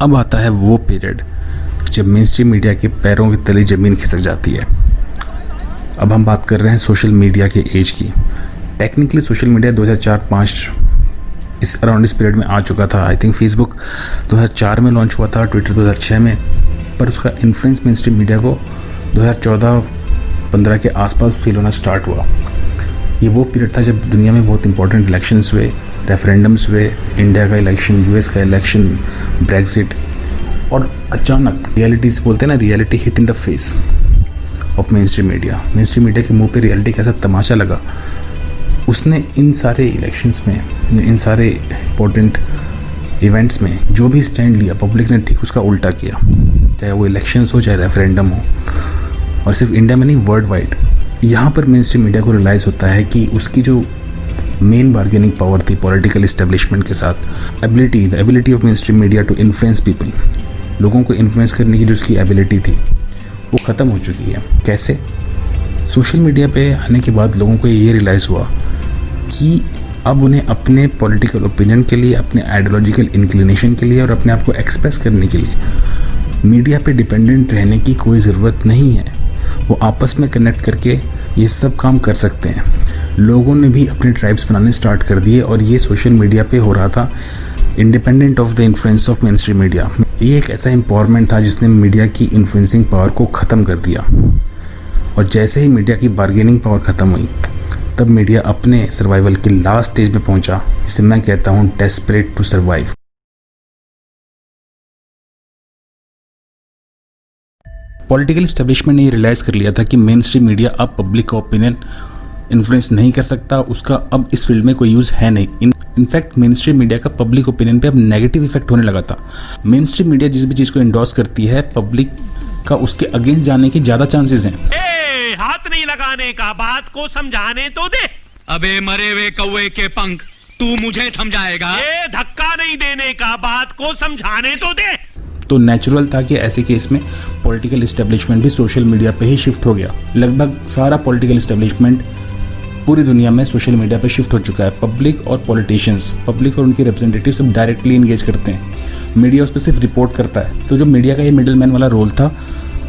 अब आता है वो पीरियड जब मेन स्ट्रीम मीडिया के पैरों के तले ज़मीन खिसक जाती है। अब हम बात कर रहे हैं सोशल मीडिया के एज की। टेक्निकली सोशल मीडिया 2004-05 इस अराउंड इस पीरियड में आ चुका था। आई थिंक फेसबुक 2004 में लॉन्च हुआ था, ट्विटर 2006 में, पर उसका इन्फ्लुएंस मेन स्ट्रीम मीडिया को 2014-15 के आसपास फील होना स्टार्ट हुआ। ये वो पीरियड था जब दुनिया में बहुत इंपॉर्टेंट इलेक्शंस हुए, रेफरेंडम्स हुए, इंडिया का इलेक्शन, यूएस का इलेक्शन, ब्रेक्सिट, और अचानक रियलिटीज बोलते हैं ना, reality hit in the face of main stream media. Main stream media के मुंह पे रियलिटी कैसा तमाशा लगा। उसने इन सारे इलेक्शंस में, इन सारे इंपॉर्टेंट इवेंट्स में जो भी स्टैंड लिया, पब्लिक ने ठीक उसका उल्टा किया, चाहे वो इलेक्शंस हो, चाहे रेफरेंडम हो, और सिर्फ इंडिया में नहीं, वर्ल्ड वाइड। यहाँ पर मेन स्ट्रीम मीडिया को रियलाइज़ होता है कि उसकी जो मेन बार्गेनिंग पावर थी पॉलिटिकल इस्टेब्लिशमेंट के साथ, the ability of main stream media to influence people, लोगों को इन्फ्लुएंस करने की जो उसकी एबिलिटी थी वो ख़त्म हो चुकी है। कैसे? सोशल मीडिया पे आने के बाद लोगों को ये रियलाइज़ हुआ कि अब उन्हें अपने पॉलिटिकल ओपिनियन के लिए, अपने आइडियोलॉजिकल इंक्लिनेशन के लिए और अपने आप को एक्सप्रेस करने के लिए मीडिया पे डिपेंडेंट रहने की कोई ज़रूरत नहीं है। वो आपस में कनेक्ट करके ये सब काम कर सकते हैं। लोगों ने भी अपने ट्राइब्स बनाने स्टार्ट कर दिए और ये सोशल मीडिया पे हो रहा था, independent of the influence of main stream media. ये एक ऐसा एम्पावरमेंट था जिसने मीडिया की इन्फ्लुएंसिंग पावर को ख़त्म कर दिया। और जैसे ही मीडिया की बार्गेनिंग पावर ख़त्म हुई, तब मीडिया अपने सर्वाइवल की लास्ट स्टेज पे पहुंचा, जिसे मैं कहता हूँ desperate to survive. Political establishment ने ये रियलाइज़ कर लिया था कि मेन स्ट्रीम मीडिया अब पब्लिक का ओपिनियन इन्फ्लुएंस नहीं कर सकता, उसका अब इस फील्ड में कोई यूज़ है नहीं। इनफैक्ट मेन स्ट्रीम मीडिया का पब्लिक ओपिनियन पे अब नेगेटिव इफेक्ट होने लगा था। मेन स्ट्रीम मीडिया जिस भी चीज़ को एंडोर्स करती है, पब्लिक का उसके अगेंस्ट जाने के ज़्यादा चांसेस हैं। हाथ नहीं लगाने का, बात को समझाने तो दे। अबे मरे हुए कौवे के पंख, तू मुझे समझाएगा? धक्का नहीं देने का, बात को समझाने तो दे। तो नेचुरल था कि ऐसे केस में पॉलिटिकल एस्टेब्लिशमेंट भी सोशल मीडिया पे ही शिफ्ट हो गया। लगभग सारा पॉलिटिकल एस्टेब्लिशमेंट पूरी दुनिया में सोशल मीडिया पे शिफ्ट हो चुका है। पब्लिक और पॉलिटिशियंस, पब्लिक और उनके रिप्रेजेंटेटिव सब डायरेक्टली इंगेज करते हैं। मीडिया उस पर सिर्फ रिपोर्ट करता है। तो जो मीडिया का ये मिडलमैन वाला रोल था,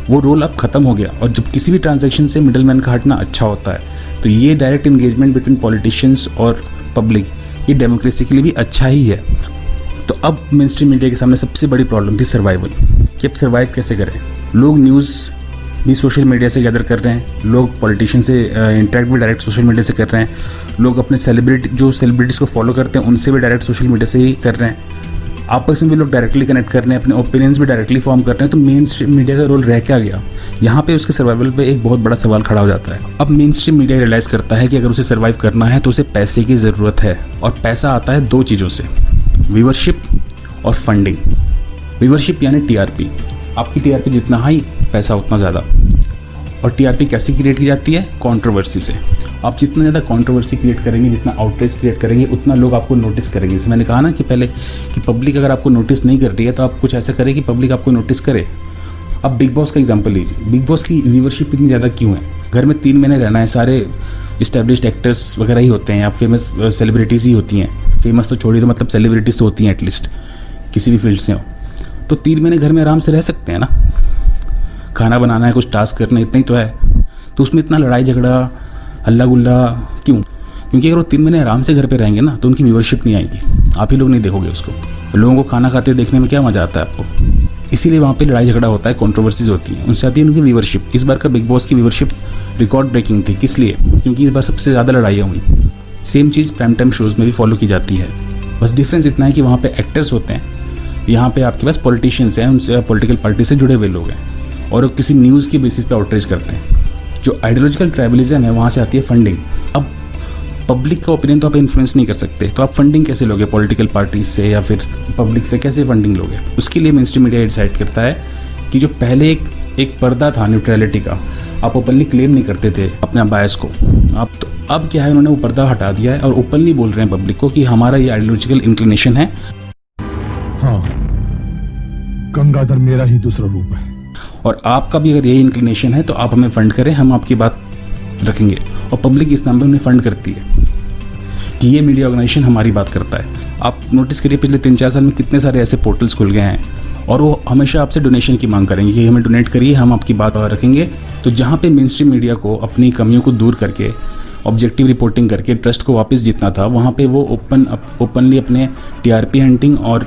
वो रोल अब ख़त्म हो गया। और जब किसी भी ट्रांजैक्शन से मिडलमैन का हटना अच्छा होता है, तो ये डायरेक्ट इंगेजमेंट बिटवीन पॉलिटिशियंस और पब्लिक, ये डेमोक्रेसी के लिए भी अच्छा ही है। तो अब मेन स्ट्रीम मीडिया के सामने सबसे बड़ी प्रॉब्लम थी सर्वाइवल, कि अब सर्वाइव कैसे करें। लोग न्यूज़ भी सोशल मीडिया से गैदर कर रहे हैं, लोग पॉलिटिशियन से इंटरेक्ट भी डायरेक्ट सोशल मीडिया से कर रहे हैं, लोग अपने सेलिब्रिटीज़ को फॉलो करते हैं उनसे भी डायरेक्ट सोशल मीडिया से ही कर रहे हैं, आपस में भी लोग डायरेक्टली कनेक्ट कर रहे हैं, अपने ओपिनियंस भी डायरेक्टली फॉर्म कर रहे हैं। तो मेन स्ट्रीम मीडिया का रोल रह क्या गया? यहाँ पे उसके सर्वाइवल पे एक बहुत बड़ा सवाल खड़ा हो जाता है। अब मेन स्ट्रीम मीडिया रियलाइज़ करता है कि अगर उसे सर्वाइव करना है तो उसे पैसे की ज़रूरत है, और पैसा आता है दो चीज़ों से, व्यूअरशिप और फंडिंग। व्यूअरशिप यानी टीआरपी, आपकी टीआरपी जितना हाई, पैसा उतना ज़्यादा। और टीआरपी कैसे क्रिएट की जाती है? कंट्रोवर्सी से। आप जितना ज़्यादा कंट्रोवर्सी क्रिएट करेंगे, जितना आउटरीच क्रिएट करेंगे, उतना लोग आपको नोटिस करेंगे। जैसे मैंने कहा ना कि पहले कि पब्लिक अगर आपको नोटिस नहीं कर रही है तो आप कुछ ऐसा करें कि पब्लिक आपको नोटिस करे। अब बिग बॉस का एग्जांपल लीजिए। बिग बॉस की व्यूअरशिप इतनी ज़्यादा क्यों है? घर में 3 महीने रहना है, सारे इस्टेब्लिश्ड एक्टर्स वगैरह ही होते हैं या फेमस सेलिब्रिटीज़ ही होती हैं। फेमस तो छोड़ी, तो मतलब सेलिब्रिटीज़ तो होती हैं एटलीस्ट, किसी भी फील्ड से हो। तो 3 महीने घर में आराम से रह सकते हैं ना। खाना बनाना है, कुछ टास्क करना, इतना ही तो है। तो उसमें इतना लड़ाई झगड़ा, हल्ला गुल्ला क्यों? क्योंकि अगर वो 3 महीने आराम से घर पे रहेंगे ना, तो उनकी व्यूअरशिप नहीं आएगी, आप ही लोग नहीं देखोगे उसको। लोगों को खाना खाते देखने में क्या मज़ा आता है आपको? इसीलिए वहाँ पे लड़ाई झगड़ा होता है, कंट्रोवर्सीज होती हैं, उनसे आती है उनकी व्यूअरशिप। इस बार का बिग बॉस की व्यूअरशिप रिकॉर्ड ब्रेकिंग थी। किस लिए? क्योंकि इस बार सबसे ज़्यादा लड़ाइयाँ हुई। सेम चीज़ प्राइम टाइम शोज़ में भी फॉलो की जाती है। बस डिफरेंस इतना है कि वहाँ पे एक्टर्स होते हैं, यहाँ पे आपके पास पॉलिटिशियंस हैं, उनसे पॉलिटिकल पार्टी से जुड़े हुए लोग हैं, और वो किसी न्यूज़ की बेसिस पे आउटरीच करते हैं। जो आइडियोलॉजिकल ट्राइबलिज्म है, वहाँ से आती है फंडिंग। अब पब्लिक का ओपिनियन तो आप इन्फ्लुएंस नहीं कर सकते, तो आप फंडिंग कैसे लोगे? पॉलिटिकल पार्टी से या फिर पब्लिक से कैसे फंडिंग लोगे? उसके लिए मेन स्ट्रीम मीडिया डिसाइड करता है कि जो पहले एक पर्दा था न्यूट्रलिटी का, आप ओपनली क्लेम नहीं करते थे अपने बायस को, आप तो अब क्या है, उन्होंने वो पर्दा हटा दिया है और ओपनली बोल रहे हैं पब्लिक को कि हमारा ये आइडियोलॉजिकल इंक्लिनेशन है। हाँ, गंगाधर मेरा ही दूसरा रूप है, और आपका भी अगर यही इंक्लिनेशन है तो आप हमें फंड करें, हम आपकी बात रखेंगे। और पब्लिक इस नाम पर उन्हें फंड करती है कि ये मीडिया ऑर्गेनाइजेशन हमारी बात करता है। आप नोटिस करिए पिछले 3-4 साल में कितने सारे ऐसे पोर्टल्स खुल गए हैं और वो हमेशा आपसे डोनेशन की मांग करेंगे कि हमें डोनेट करिए, हम आपकी बात रखेंगे। तो जहाँ पे मेन स्ट्रीम मीडिया को अपनी कमियों को दूर करके ऑब्जेक्टिव रिपोर्टिंग करके ट्रस्ट को वापस जीतना था, वहाँ पे वो ओपनली अपने टीआरपी हंटिंग और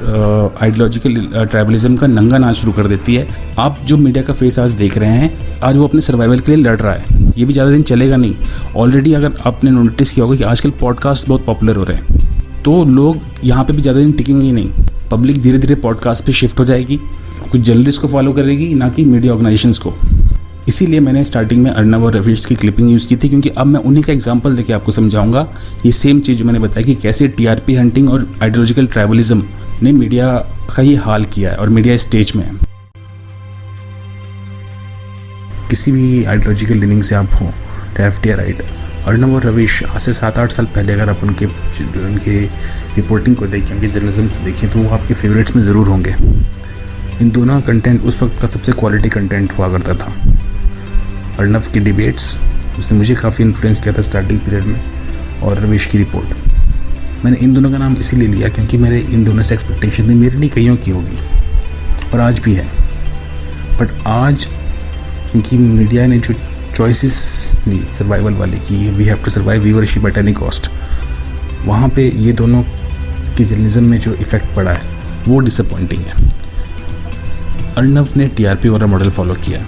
आइडियोलॉजिकल ट्राइबलिज्म का नंगा नाच शुरू कर देती है। आप जो मीडिया का फेस आज देख रहे हैं, आज वो अपने सर्वाइवल के लिए लड़ रहा है। ये भी ज़्यादा दिन चलेगा नहीं। ऑलरेडी अगर आपने नोटिस किया होगा कि आजकल पॉडकास्ट बहुत पॉपुलर हो रहे हैं, तो लोग यहाँ पे भी ज़्यादा दिन टिकेंगे ही नहीं। पब्लिक धीरे धीरे पॉडकास्ट पे शिफ्ट हो जाएगी, कुछ जर्नलिस्ट को फॉलो करेगी, ना कि मीडिया ऑर्गेनाइजेशंस को। इसीलिए मैंने स्टार्टिंग में अर्नव और रवीश की क्लिपिंग यूज़ की थी, क्योंकि अब मैं उन्हीं का एग्जांपल देके आपको समझाऊंगा ये सेम चीज़ जो मैंने बताया कि कैसे टीआरपी हंटिंग और आइडियोलॉजिकल ट्राइबलिज्म ने मीडिया का ये हाल किया है और मीडिया स्टेज में है। किसी भी आइडियोलॉजिकल लीनिंग से आप हो, लेफ्ट या राइट, अर्नव और रवीश आज से 7-8 साल पहले अगर आप उनके रिपोर्टिंग को देखें, उनके जर्नलिज्म को देखें, तो वो आपके फेवरेट्स में ज़रूर होंगे। इन दोनों का कंटेंट उस वक्त का सबसे क्वालिटी कंटेंट हुआ करता था। अर्नव की डिबेट्स, उसने मुझे काफ़ी इन्फ्लुएंस किया था स्टार्टिंग पीरियड में, और रवीश की रिपोर्ट। मैंने इन दोनों का नाम इसीलिए लिया क्योंकि मेरे इन दोनों से एक्सपेक्टेशन थी, मेरे नहीं कईयों की होगी, और आज भी है। बट आज क्योंकि मीडिया ने जो चॉइसेस दी सर्वाइवल वाले की, we have to survive viewership at any cost, वहाँ पे ये दोनों की जर्नलिज्म में जो इफ़ेक्ट पड़ा है वो डिसअपॉइंटिंग है। अर्नव ने टीआरपी वाला मॉडल फॉलो किया,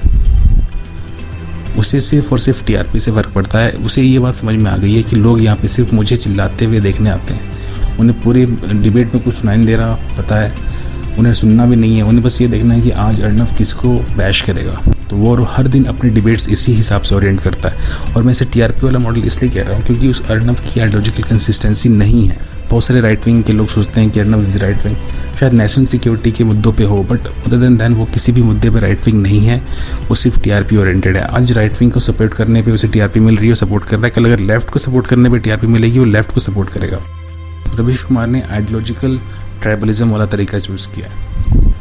उसे सिर्फ और सिर्फ टीआरपी से फ़र्क पड़ता है। उसे ये बात समझ में आ गई है कि लोग यहाँ पे सिर्फ मुझे चिल्लाते हुए देखने आते हैं, उन्हें पूरे डिबेट में कुछ सुनाई नहीं दे रहा पता है, उन्हें सुनना भी नहीं है, उन्हें बस ये देखना है कि आज अर्नव किसको बैश करेगा। तो वो हर दिन अपने डिबेट्स इसी हिसाब से ओरिएंट करता है। और मैं इसे टीआरपी वाला मॉडल इसलिए कह रहा हूँ क्योंकि उस अर्नव की आइडियोलॉजिकल कंसिस्टेंसी नहीं है। बहुत सारे राइट विंग के लोग सोचते हैं कि अर्नव इज राइट विंग, शायद नेशनल सिक्योरिटी के मुद्दों पे हो, बट अदर देन दैन वो किसी भी मुद्दे पे राइट विंग नहीं है, वो सिर्फ टीआरपी ओरिएंटेड है। आज राइट विंग को सपोर्ट करने पे उसे टीआरपी मिल रही है, सपोर्ट कर रहा है। कल अगर लेफ्ट को सपोर्ट करने पे टीआरपी मिलेगी, वो लेफ्ट को सपोर्ट करेगा। रवीश कुमार ने आइडियोलॉजिकल ट्राइबलिज्म वाला तरीका चूज़ किया है,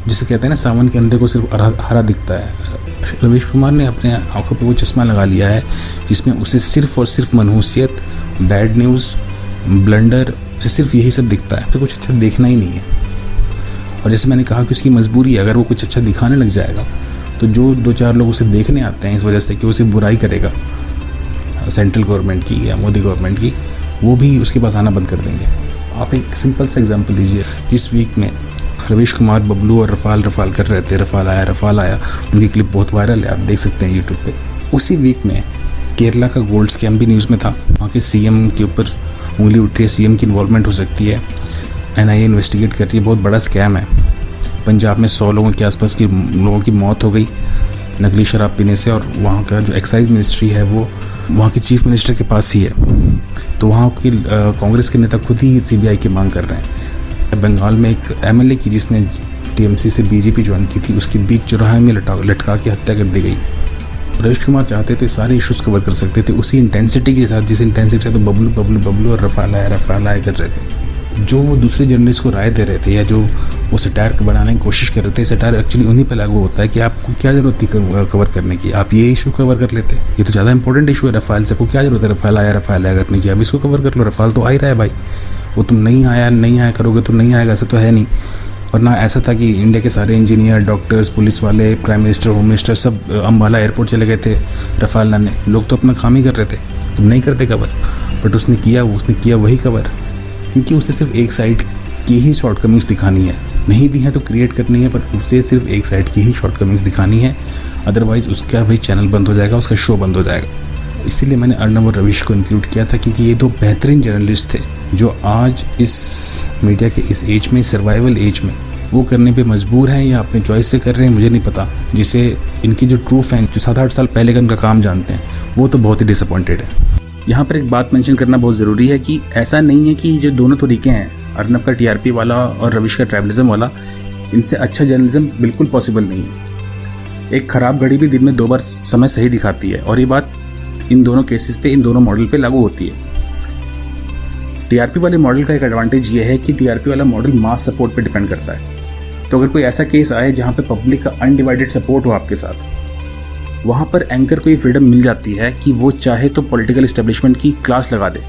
जिसे कहते हैं ना सावन के अंधे को सिर्फ हरा दिखता है। रवीश कुमार ने अपने आंखों पे वो चश्मा लगा लिया है जिसमें उसे सिर्फ और सिर्फ मनहूसियत, बैड न्यूज़, ब्लंडर, उसे सिर्फ यही सब दिखता है, तो कुछ अच्छा देखना ही नहीं है। और जैसे मैंने कहा कि उसकी मजबूरी है, अगर वो कुछ अच्छा दिखाने लग जाएगा तो जो 2-4 लोग उसे देखने आते हैं इस वजह से कि उसे बुराई करेगा सेंट्रल गवर्नमेंट की या मोदी गवर्नमेंट की, वो भी उसके पास आना बंद कर देंगे। आप एक सिंपल सा एग्जांपल दीजिए, जिस वीक में रवीश कुमार बबलू और रफाल कर रहे थे, रफाल आया, उनकी क्लिप बहुत वायरल है, आप देख सकते हैं यूट्यूब पे। उसी वीक में केरला का गोल्ड स्कैम भी न्यूज़ में था, वहाँ के सीएम के ऊपर उंगली उठ रही है, सीएम की इन्वॉल्वमेंट हो सकती है, एनआईए इन्वेस्टिगेट कर रही है, बहुत बड़ा स्कैम है। पंजाब में 100 लोगों के आसपास की लोगों की मौत हो गई नकली शराब पीने से, और वहाँ का जो एक्साइज मिनिस्ट्री है वो वहाँ के चीफ मिनिस्टर के पास ही है। तो वहाँ की कांग्रेस के नेता खुद ही सीबीआई की मांग कर रहे हैं। बंगाल में एक एमएलए की जिसने टीएमसी से बीजेपी ज्वाइन की थी, उसकी बीच चौराहे में लटका के हत्या कर दी गई। रवीश कुमार चाहते तो सारे इश्यूज़ कवर कर सकते थे उसी इंटेंसिटी के साथ जिस इंटेंसिटी तो बबलू और रफाल आया कर रहे थे। जो वो दूसरे जर्नलिस्ट को राय दे रहे थे या जो वो सटायर बनाने की कोशिश कर रहे थे, सटायर एक्चुअली उन्हीं पर लागू होता है कि आपको क्या ज़रूरत थी कवर करने की, आप ये इशू कवर कर लेते। ये तो ज़्यादा इंपॉर्टेंट इशू है रफाल से, आपको क्या ज़रूरत है रफाल आया करने की, अब इसको कवर कर लो, रफाल तो आ ही रहा है भाई, वो तुम नहीं आया करोगे तो नहीं आएगा, ऐसा तो है नहीं। और ना ऐसा था कि इंडिया के सारे इंजीनियर, डॉक्टर्स, पुलिस वाले, प्राइम मिनिस्टर, होम मिनिस्टर सब अम्बाला एयरपोर्ट चले गए थे रफाल लाने, लोग तो अपना काम ही कर रहे थे, तुम नहीं करते कवर, बट उसने किया वही कवर, क्योंकि उसे सिर्फ एक साइड की ही शॉर्टकमिंग्स दिखानी है, नहीं भी है तो क्रिएट करनी है, पर उसे सिर्फ एक साइड की ही शॉर्टकमिंग्स दिखानी है, अदरवाइज़ उसका भाई चैनल बंद हो जाएगा, उसका शो बंद हो जाएगा। इसीलिए मैंने अर्नव और रवीश को इंक्लूड किया था, क्योंकि ये 2 बेहतरीन जर्नलिस्ट थे जो आज इस मीडिया के इस एज में, सर्वाइवल एज में, वो करने पे मजबूर हैं या अपने चॉइस से कर रहे हैं मुझे नहीं पता। जिसे इनकी जो ट्रू फैन जो 7-8 साल पहले का उनका काम जानते हैं, वो तो बहुत ही डिसअपॉइंटेड है। यहाँ पर एक बात मेंशन करना बहुत ज़रूरी है कि ऐसा नहीं है कि जो दोनों तरीके हैं, अर्नव का टीआरपी वाला और रवीश का ट्राइबलिज्म वाला, इनसे अच्छा जर्नलिज्म बिल्कुल पॉसिबल नहीं है। एक ख़राब घड़ी भी दिन में 2 बार समय सही दिखाती है, और ये बात इन दोनों केसेस पे, इन दोनों मॉडल पे लागू होती है। टीआरपी वाले मॉडल का एक एडवांटेज ये है कि टीआरपी वाला मॉडल मास सपोर्ट पे डिपेंड करता है। तो अगर कोई ऐसा केस आए जहाँ पे पब्लिक का अनडिवाइडेड सपोर्ट हो आपके साथ, वहाँ पर एंकर को ये फ्रीडम मिल जाती है कि वो चाहे तो पॉलिटिकल एस्टेब्लिशमेंट की क्लास लगा दे।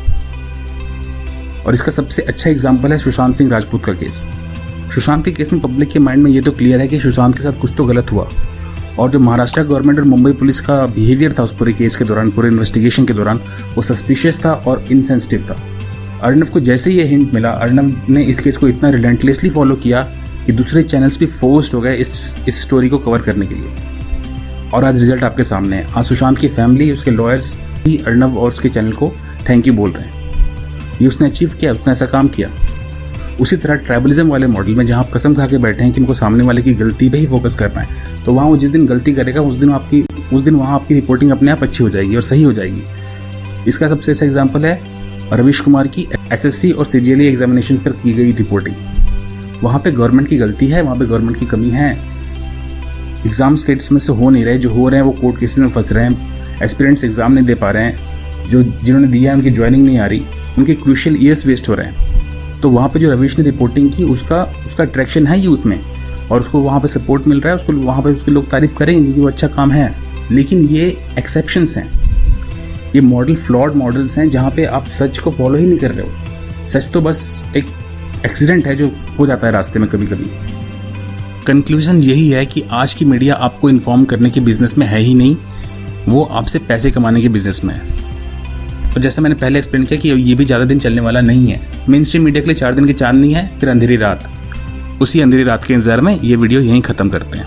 और इसका सबसे अच्छा एग्जाम्पल है सुशांत सिंह राजपूत का केस। सुशांत के केस में पब्लिक के माइंड में ये तो क्लियर है कि सुशांत के साथ कुछ तो गलत हुआ, और जो महाराष्ट्र गवर्नमेंट और मुंबई पुलिस का बिहेवियर था उस पूरे केस के दौरान, पूरे इन्वेस्टिगेशन के दौरान, वो सस्पिशियस था और इनसेंसिटिव था। अर्नब को जैसे ही ये हिंट मिला, अर्नब ने इस केस को इतना रिलेंटलेसली फॉलो किया कि दूसरे चैनल्स भी फोर्स्ड हो गए इस स्टोरी को कवर करने के लिए। और आज रिजल्ट आपके सामने है। आज सुशांत की फैमिली, उसके लॉयर्स भी अर्नब और उसके चैनल को थैंक यू बोल रहे हैं। ये उसने अचीव किया, उसने ऐसा काम किया। उसी तरह ट्राइबलिज्म वाले मॉडल में जहाँ आप कसम खा के बैठे हैं कि उनको सामने वाले की गलती पे ही फोकस करना है, तो वहाँ वो जिस दिन गलती करेगा उस दिन वहाँ आपकी रिपोर्टिंग अपने आप अच्छी हो जाएगी और सही हो जाएगी। इसका सबसे अच्छा एग्जाम्पल है रवीश कुमार की SSC और CGLE एग्जामिनेशन पर की गई रिपोर्टिंग। वहाँ पे गवर्नमेंट की गलती है, वहाँ पे गवर्नमेंट की कमी है। एग्जाम स्टेट्स में से हो नहीं रहे, जो हो रहे हैं वो कोर्ट केसेस में फंस रहे हैं, एस्पिरेंट्स एग्जाम नहीं दे पा रहे हैं, जिन्होंने दिया है उनकी ज्वाइनिंग नहीं आ रही, उनके क्रूशियल ईयर्स वेस्ट हो रहे हैं। तो वहाँ पे जो रवीश ने रिपोर्टिंग की उसका अट्रैक्शन है यूथ में, और उसको वहाँ पे सपोर्ट मिल रहा है, उसको वहाँ पे उसके लोग तारीफ करेंगे क्योंकि वो अच्छा काम है। लेकिन ये एक्सेप्शंस हैं, ये मॉडल फ्लॉड मॉडल्स हैं जहाँ पे आप सच को फॉलो ही नहीं कर रहे हो। सच तो बस एक एक्सीडेंट है जो हो जाता है रास्ते में कभी कभी। कंक्लूजन यही है कि आज की मीडिया आपको इन्फॉर्म करने के बिजनेस में है ही नहीं, वो आपसे पैसे कमाने के बिजनेस में है। और जैसा मैंने पहले एक्सप्लेन किया कि ये भी ज़्यादा दिन चलने वाला नहीं है। मेन स्ट्रीम मीडिया के लिए 4 दिन की चांदनी है, फिर अंधेरी रात। उसी अंधेरी रात के इंतजार में ये वीडियो यहीं ख़त्म करते हैं।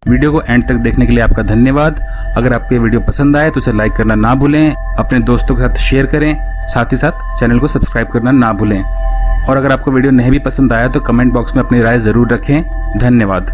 वीडियो को एंड तक देखने के लिए आपका धन्यवाद। अगर आपको ये वीडियो पसंद आए तो उसे लाइक करना ना भूलें, अपने दोस्तों के साथ शेयर करें, साथ ही साथ चैनल को सब्सक्राइब करना ना भूलें। और अगर आपको वीडियो नहीं भी पसंद आया तो कमेंट बॉक्स में अपनी राय ज़रूर रखें। धन्यवाद।